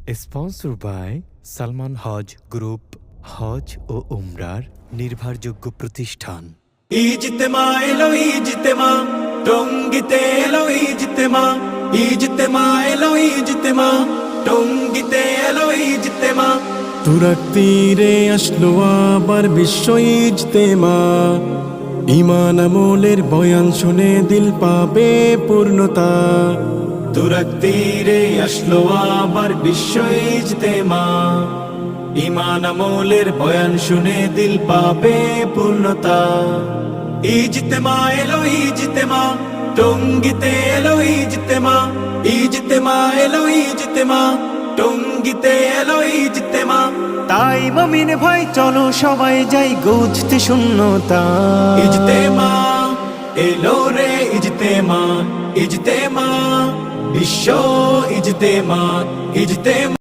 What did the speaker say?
Sponsor by Salman হজ group, হজ ও উমরার নির্ভরযোগ্য প্রতিষ্ঠান। ইজতেমা এলো ইজতেমা, টঙ্গীতে এলো ইজতেমা, ইজতেমা এলো ইজতেমা, টঙ্গীতে এলো ইজতেমা। তুরাগ তীরে আসলো আবার বিশ্ব ইজতেমা, ঈমান আমলের বয়ান শুনে দিল পাবে পূর্ণতা। তুরাগ তীরে আসলো আবার বিশ্ব ইজতেমা, ঈমান আমলের বয়ান শুনে দিল পাবে পূর্ণতা। ইজতেমা এলো ইজতেমা, টঙ্গীতে এলো ইজতেমা, ইজতেমা এলো ইজতেমা, টঙ্গীতে এলো ইজতেমা। তাই মুমিন ভাই চলো সবাই যাই গুজতে শূন্যতা। ইজতেমা এলো রে ইজতেমা, ইজতেমা বিশ্ব ইজতেমা, ইজতেমা।